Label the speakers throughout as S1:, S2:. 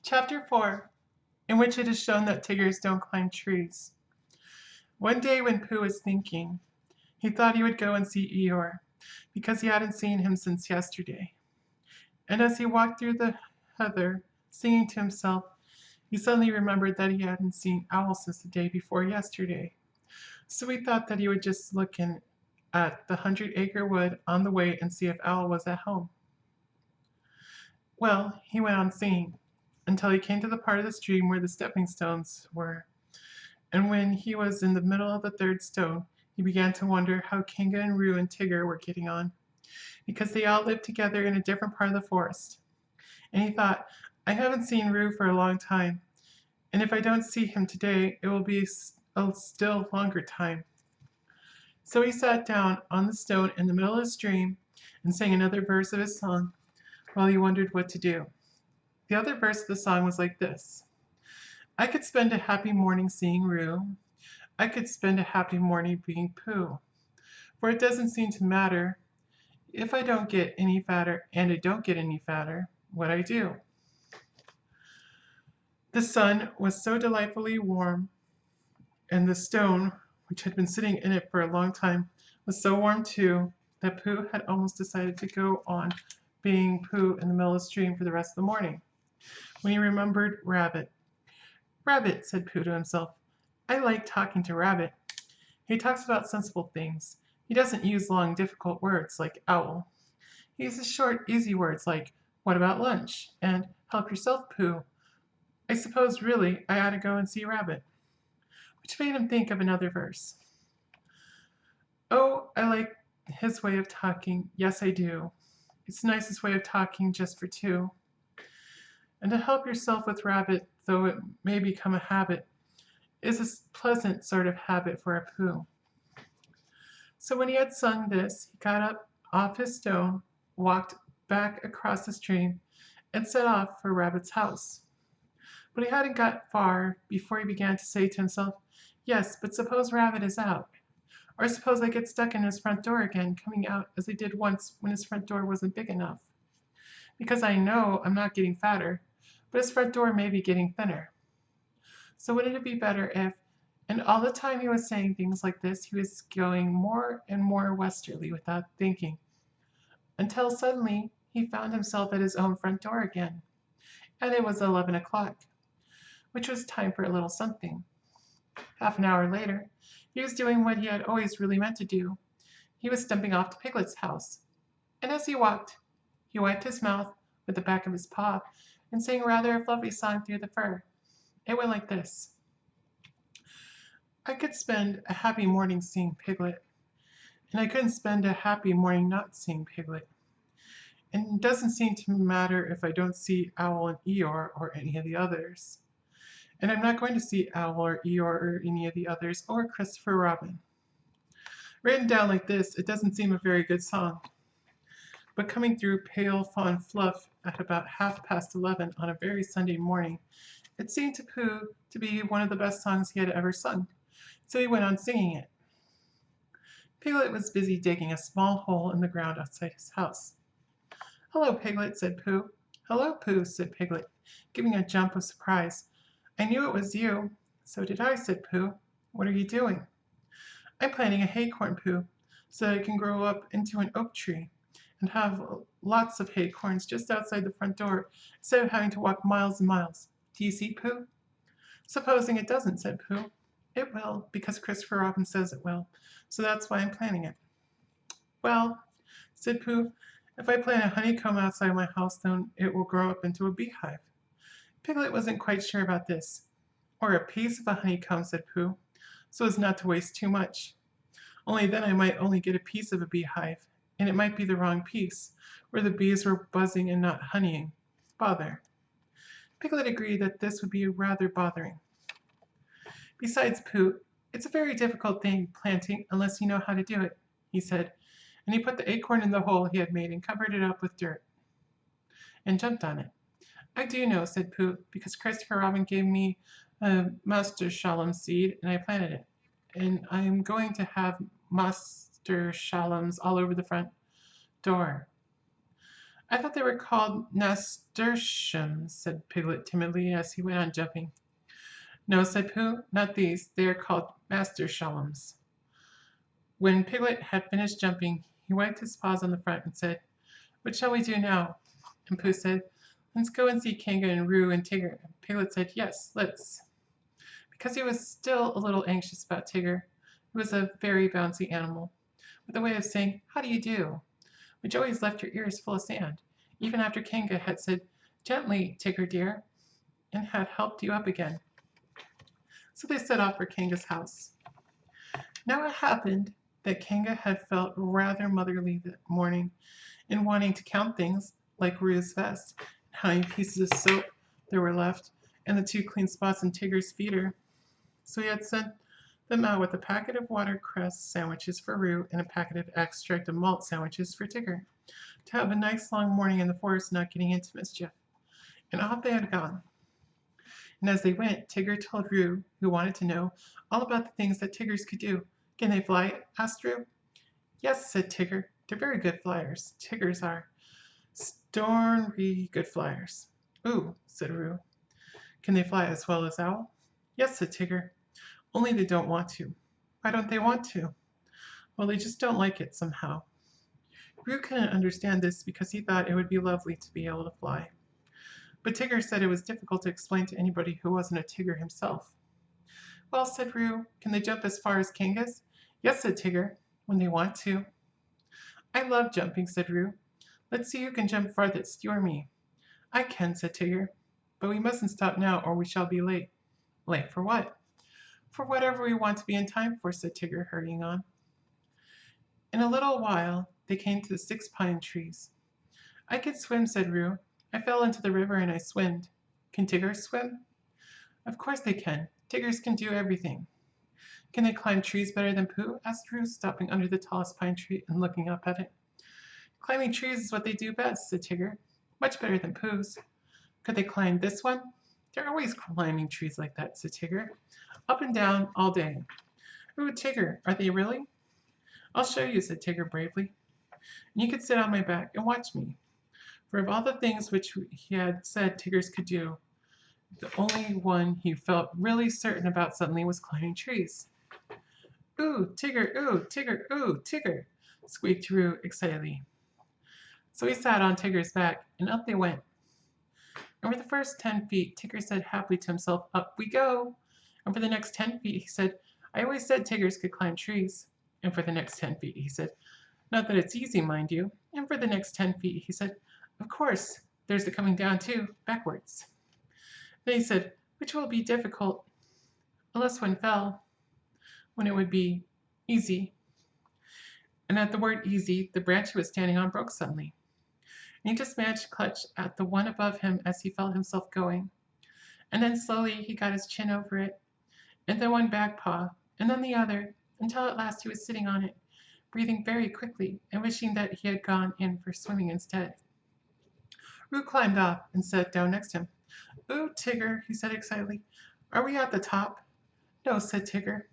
S1: Chapter 4, in which it is shown that Tiggers don't climb trees. One day when Pooh was thinking, he thought he would go and see Eeyore, because he hadn't seen him since yesterday. And as he walked through the heather, singing to himself, he suddenly remembered that he hadn't seen Owl since the day before yesterday. So he thought that he would just look in at the 100-acre wood on the way and see if Owl was at home. Well, he went on singing until he came to the part of the stream where the stepping stones were. And when he was in the middle of the third stone, he began to wonder how Kinga and Roo and Tigger were getting on, because they all lived together in a different part of the forest. And he thought, I haven't seen Roo for a long time, and if I don't see him today, it will be a still longer time. So he sat down on the stone in the middle of the stream and sang another verse of his song while he wondered what to do. The other verse of the song was like this. I could spend a happy morning seeing Roo. I could spend a happy morning being Pooh. For it doesn't seem to matter if I don't get any fatter and I don't get any fatter, what I do. The sun was so delightfully warm, and the stone, which had been sitting in it for a long time, was so warm too that Pooh had almost decided to go on being Pooh in the middle of the stream for the rest of the morning, when he remembered Rabbit. Rabbit, said Pooh to himself. I like talking to Rabbit. He talks about sensible things. He doesn't use long, difficult words like owl. He uses short, easy words like, what about lunch? And help yourself, Pooh. I suppose, really, I ought to go and see Rabbit. Which made him think of another verse. Oh, I like his way of talking. Yes, I do. It's the nicest way of talking just for two. And to help yourself with Rabbit, though it may become a habit, is a pleasant sort of habit for a Pooh. So when he had sung this, he got up off his stone, walked back across the stream, and set off for Rabbit's house. But he hadn't got far before he began to say to himself, yes, but suppose Rabbit is out. Or suppose I get stuck in his front door again, coming out as I did once when his front door wasn't big enough. Because I know I'm not getting fatter, but his front door may be getting thinner. So wouldn't it be better if, and all the time he was saying things like this, he was going more and more westerly without thinking, until suddenly he found himself at his own front door again, and it was 11 o'clock, which was time for a little something. Half an hour later, he was doing what he had always really meant to do. He was stumping off to Piglet's house, and as he walked, he wiped his mouth with the back of his paw and sang rather a fluffy song through the fur. It went like this. I could spend a happy morning seeing Piglet, and I couldn't spend a happy morning not seeing Piglet. And it doesn't seem to matter if I don't see Owl and Eeyore or any of the others. And I'm not going to see Owl or Eeyore or any of the others or Christopher Robin. Written down like this, it doesn't seem a very good song. But coming through pale fawn fluff at about 11:30 on a very Sunday morning, it seemed to Pooh to be one of the best songs he had ever sung, so he went on singing it. Piglet was busy digging a small hole in the ground outside his house. Hello, Piglet, said Pooh. Hello, Pooh, said Piglet, giving a jump of surprise. I knew it was you. So did I, said Pooh. What are you doing? I'm planting a haycorn, Pooh, so that it can grow up into an oak tree and have lots of haycorns just outside the front door instead of having to walk miles and miles. Do you see, Pooh? Supposing it doesn't, said Pooh. It will, because Christopher Robin says it will, so that's why I'm planting it. Well, said Pooh, if I plant a honeycomb outside my house, then it will grow up into a beehive. Piglet wasn't quite sure about this. Or a piece of a honeycomb, said Pooh, so as not to waste too much. Only then I might only get a piece of a beehive, and it might be the wrong piece, where the bees were buzzing and not honeying. Bother. Piglet agreed that this would be rather bothering. Besides, Pooh, it's a very difficult thing, planting, unless you know how to do it, he said, and he put the acorn in the hole he had made and covered it up with dirt, and jumped on it. I do know, said Pooh, because Christopher Robin gave me a Master Shalom seed, and I planted it. And I am going to have Master Shaloms all over the front door. I thought they were called nasturtiums, said Piglet timidly as he went on jumping. No, said Pooh, not these. They are called nasturtiums. When Piglet had finished jumping, he wiped his paws on the front and said, "What shall we do now?" And Pooh said, "Let's go and see Kanga and Roo and Tigger." And Piglet said, "Yes, let's." Because he was still a little anxious about Tigger, who was a very bouncy animal, with a way of saying, "How do you do?" which always left your ears full of sand, even after Kanga had said, "Gently, Tigger dear," and had helped you up again. So they set off for Kanga's house. Now it happened that Kanga had felt rather motherly that morning in wanting to count things like Roo's vest, and how many pieces of soap there were left, and the 2 clean spots in Tigger's feeder. So he had sent them out with a packet of watercress sandwiches for Roo and a packet of extract of malt sandwiches for Tigger, to have a nice long morning in the forest not getting into mischief. And off they had gone. And as they went, Tigger told Roo, who wanted to know all about the things that Tiggers could do. "Can they fly?" asked Roo. "Yes," said Tigger. "They're very good flyers. Tiggers are stormy good flyers." "Ooh," said Roo. "Can they fly as well as Owl?" "Yes," said Tigger. "Only they don't want to." "Why don't they want to?" "Well, they just don't like it somehow." Roo couldn't understand this because he thought it would be lovely to be able to fly. But Tigger said it was difficult to explain to anybody who wasn't a Tigger himself. "Well," said Roo, "can they jump as far as Kangas?" "Yes," said Tigger, "when they want to." "I love jumping," said Roo. "Let's see who can jump farthest, you or me." "I can," said Tigger. "But we mustn't stop now or we shall be late." "Late for what?" "For whatever we want to be in time for," said Tigger, hurrying on. In a little while they came to the 6 pine trees. "I can swim," said Roo. "I fell into the river and I swimmed." "Can Tiggers swim?" "Of course they can. Tiggers can do everything." "Can they climb trees better than Pooh?" asked Roo, stopping under the tallest pine tree and looking up at it. "Climbing trees is what they do best," said Tigger. "Much better than Pooh's." "Could they climb this one?" "They're always climbing trees like that," said Tigger. "Up and down all day." "Ooh, Tigger, are they really?" "I'll show you," said Tigger bravely. "And you can sit on my back and watch me." For of all the things which he had said Tiggers could do, the only one he felt really certain about suddenly was climbing trees. "Ooh, Tigger, ooh, Tigger, ooh, Tigger," squeaked Roo excitedly. So he sat on Tigger's back, and up they went. And for the first 10 feet, Tigger said happily to himself, "Up we go." And for the next 10 feet, he said, "I always said Tiggers could climb trees." And for the next 10 feet, he said, "Not that it's easy, mind you." And for the next 10 feet, he said, "Of course, there's the coming down too, backwards." Then he said, "Which will be difficult, unless one fell, when it would be easy." And at the word easy, the branch he was standing on broke suddenly. And he just managed to clutch at the one above him as he felt himself going. And then slowly he got his chin over it, and then one back paw, and then the other, until at last he was sitting on it, breathing very quickly and wishing that he had gone in for swimming instead. Roo climbed off and sat down next to him. "Ooh, Tigger," he said excitedly. "Are we at the top?" "No," said Tigger.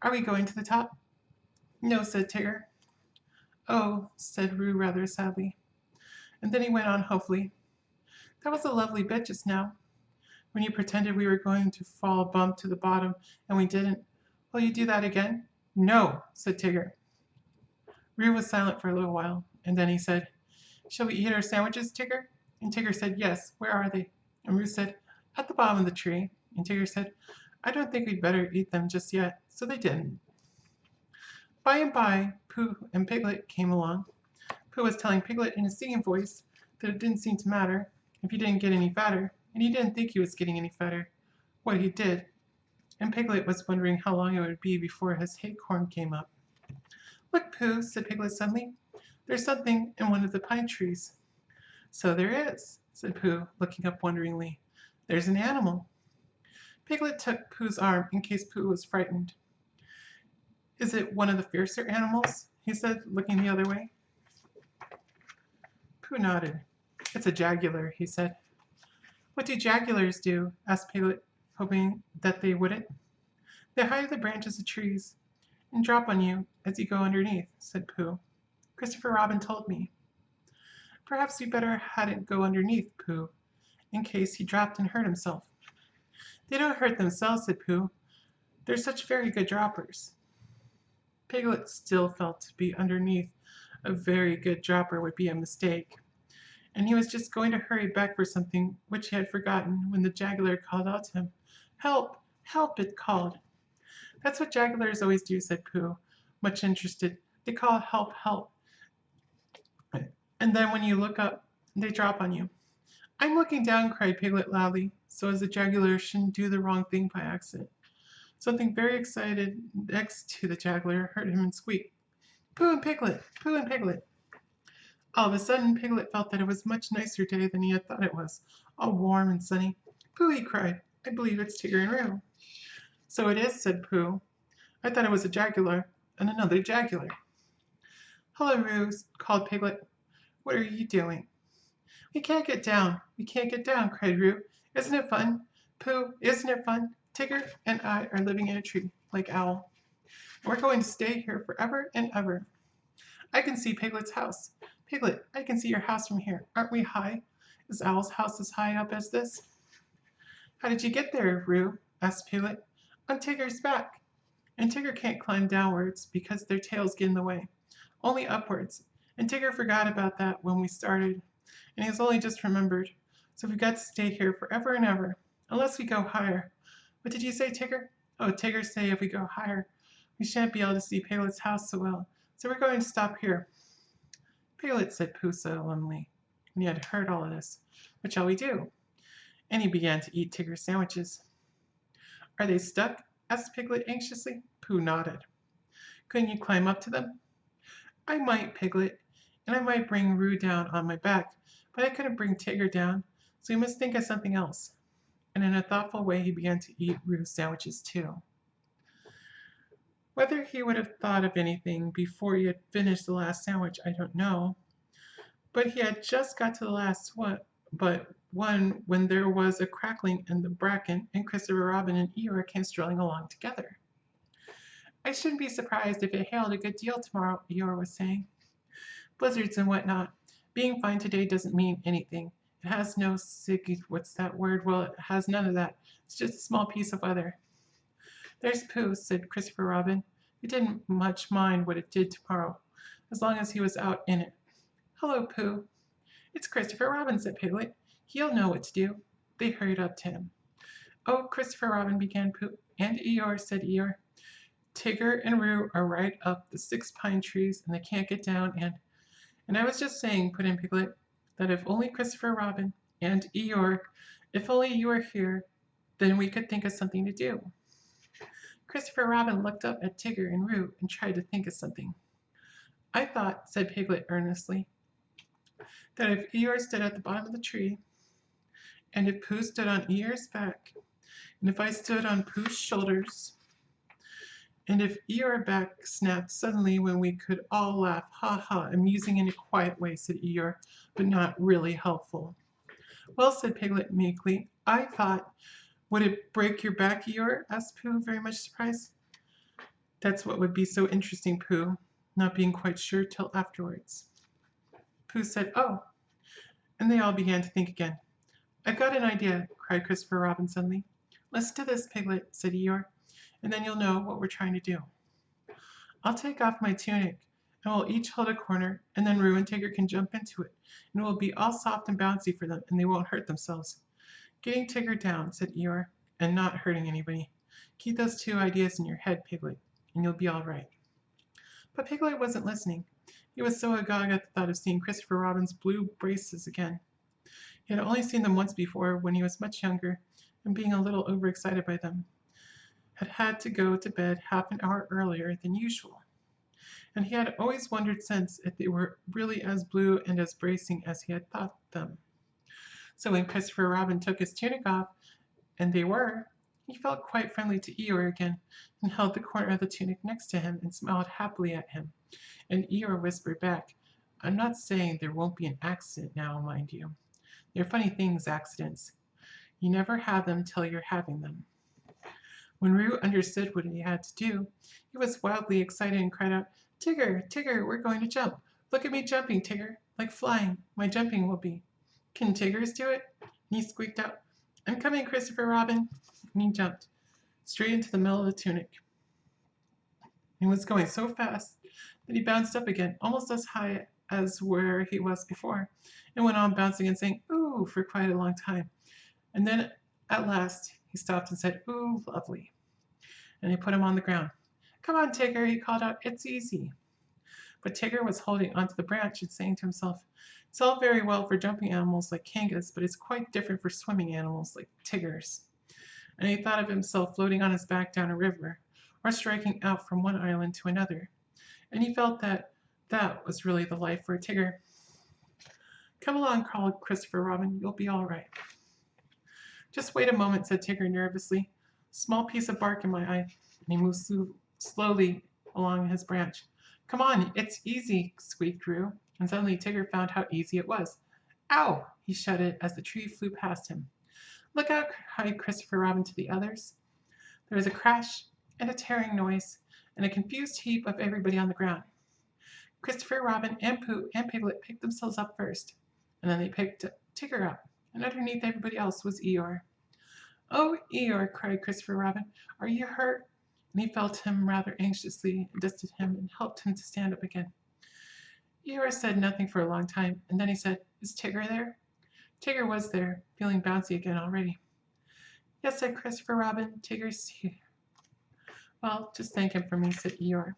S1: "Are we going to the top?" "No," said Tigger. "Oh," said Roo rather sadly. And then he went on hopefully. "That was a lovely bit just now, when you pretended we were going to fall bump to the bottom and we didn't. Will you do that again?" "No," said Tigger. Roo was silent for a little while, and then he said, "Shall we eat our sandwiches, Tigger?" And Tigger said, "Yes. Where are they?" And Roo said, "At the bottom of the tree." And Tigger said, "I don't think we'd better eat them just yet." So they didn't. By and by, Pooh and Piglet came along. Pooh was telling Piglet in a singing voice that it didn't seem to matter if he didn't get any fatter, and he didn't think he was getting any fatter. What he did. And Piglet was wondering how long it would be before his hay corn came up. "Look, Pooh," said Piglet suddenly. "There's something in one of the pine trees." "So there is," said Pooh, looking up wonderingly. "There's an animal." Piglet took Pooh's arm in case Pooh was frightened. "Is it one of the fiercer animals?" he said, looking the other way. Pooh nodded. "It's a jaguar," he said. "What do jaguars do?" asked Piglet, hoping that they wouldn't. "They hide the branches of trees and drop on you as you go underneath," said Pooh. "Christopher Robin told me." Perhaps we better hadn't go underneath, Pooh, in case he dropped and hurt himself. They don't hurt themselves, said Pooh. They're such very good droppers. Piglet still felt to be underneath a very good dropper would be a mistake, and he was just going to hurry back for something which he had forgotten when the Jaguar called out to him. Help! Help! It called. That's what Jaguars always do, said Pooh, much interested. They call help, help. And then when you look up, they drop on you. I'm looking down, cried Piglet loudly, so as the Jaguar shouldn't do the wrong thing by accident. Something very excited next to the Jaguar heard him and squeak. Pooh and Piglet! Pooh and Piglet! All of a sudden, Piglet felt that it was a much nicer day than he had thought it was, all warm and sunny. Pooh, he cried, I believe it's Tigger and Roo. So it is, said Pooh. I thought it was a Jaguar and another Jaguar. Hello, Roo, called Piglet. What are you doing? We can't get down. We can't get down, cried Roo. Isn't it fun? Pooh, isn't it fun? Tigger and I are living in a tree, like Owl. We're going to stay here forever and ever. I can see Piglet's house. Piglet, I can see your house from here. Aren't we high? Is Owl's house as high up as this? How did you get there, Roo? Asked Piglet. On Tigger's back. And Tigger can't climb downwards because their tails get in the way. Only upwards. And Tigger forgot about that when we started. And he's only just remembered. So we've got to stay here forever and ever. Unless we go higher. What did you say, Tigger? Oh, Tigger say if we go higher, we shan't be able to see Piglet's house so well. So we're going to stop here. Piglet, said Pooh solemnly, when he had heard all of this. What shall we do? And he began to eat Tigger's sandwiches. Are they stuck? Asked Piglet anxiously. Pooh nodded. Couldn't you climb up to them? I might, Piglet, and I might bring Roo down on my back, but I couldn't bring Tigger down, so we must think of something else. And in a thoughtful way he began to eat Roo's sandwiches too. Whether he would have thought of anything before he had finished the last sandwich, I don't know. But he had just got to the last one when there was a crackling in the bracken and Christopher Robin and Eeyore came strolling along together. I shouldn't be surprised if it hailed a good deal tomorrow, Eeyore was saying. Blizzards and whatnot. Being fine today doesn't mean anything. It has no what's that word? Well, it has none of that. It's just a small piece of weather. There's Pooh, said Christopher Robin, who didn't much mind what it did tomorrow, as long as he was out in it. Hello, Pooh. It's Christopher Robin, said Piglet. He'll know what to do. They hurried up to him. Oh, Christopher Robin, began Pooh. And Eeyore, said Eeyore. Tigger and Roo are right up the 6 pine trees, and they can't get down, and I was just saying, put in Piglet, that if only Christopher Robin and Eeyore, if only you were here, then we could think of something to do. Christopher Robin looked up at Tigger and Roo and tried to think of something. I thought, said Piglet earnestly, that if Eeyore stood at the bottom of the tree, and if Pooh stood on Eeyore's back, and if I stood on Pooh's shoulders, and if Eeyore back snapped suddenly when we could all laugh, ha ha, amusing in a quiet way, said Eeyore, but not really helpful. Well, said Piglet meekly, I thought, would it break your back, Eeyore? Asked Pooh, very much surprised. That's what would be so interesting, Pooh, not being quite sure till afterwards. Pooh said, oh, and they all began to think again. I've got an idea, cried Christopher Robin suddenly. Listen to this, Piglet, said Eeyore, and then you'll know what we're trying to do. I'll take off my tunic, and we'll each hold a corner, and then Roo and Tigger can jump into it, and it will be all soft and bouncy for them, and they won't hurt themselves. Getting Tigger down, said Eeyore, and not hurting anybody. Keep those 2 ideas in your head, Piglet, and you'll be all right. But Piglet wasn't listening. He was so agog at the thought of seeing Christopher Robin's blue braces again. He had only seen them once before when he was much younger, and being a little overexcited by them, had to go to bed half an hour earlier than usual. And he had always wondered since if they were really as blue and as bracing as he had thought them. So when Christopher Robin took his tunic off, and they were, he felt quite friendly to Eeyore again, and held the corner of the tunic next to him and smiled happily at him. And Eeyore whispered back, I'm not saying there won't be an accident now, mind you. They're funny things, accidents. You never have them till you're having them. When Roo understood what he had to do, he was wildly excited and cried out, Tigger, Tigger, we're going to jump. Look at me jumping, Tigger. like flying. My jumping will be. Can Tiggers do it? And he squeaked out, I'm coming, Christopher Robin. And he jumped straight into the middle of the tunic. He was going so fast that he bounced up again, almost as high as where he was before, and went on bouncing and saying, ooh, for quite a long time. And then at last he stopped and said, ooh, lovely. And he put him on the ground. Come on, Tigger, he called out, it's easy. But Tigger was holding onto the branch and saying to himself, it's all very well for jumping animals like kangas, but it's quite different for swimming animals like Tiggers. And he thought of himself floating on his back down a river, or striking out from one island to another. And he felt that that was really the life for a Tigger. Come along, called Christopher Robin, you'll be all right. Just wait a moment, said Tigger nervously. Small piece of bark in my eye. And he moved slowly along his branch. Come on, it's easy, squeaked Drew. And suddenly Tigger found how easy it was. Ow! He shouted as the tree flew past him. Look out, cried Christopher Robin to the others. There was a crash and a tearing noise and a confused heap of everybody on the ground. Christopher Robin and Pooh and Piglet picked themselves up first, and then they picked Tigger up, and underneath everybody else was Eeyore. Oh, Eeyore, cried Christopher Robin, are you hurt? And he felt him rather anxiously and dusted him and helped him to stand up again. Eeyore said nothing for a long time, and then he said, is Tigger there? Tigger was there, feeling bouncy again already. Yes, said Christopher Robin, Tigger's here. Well, just thank him for me, said Eeyore.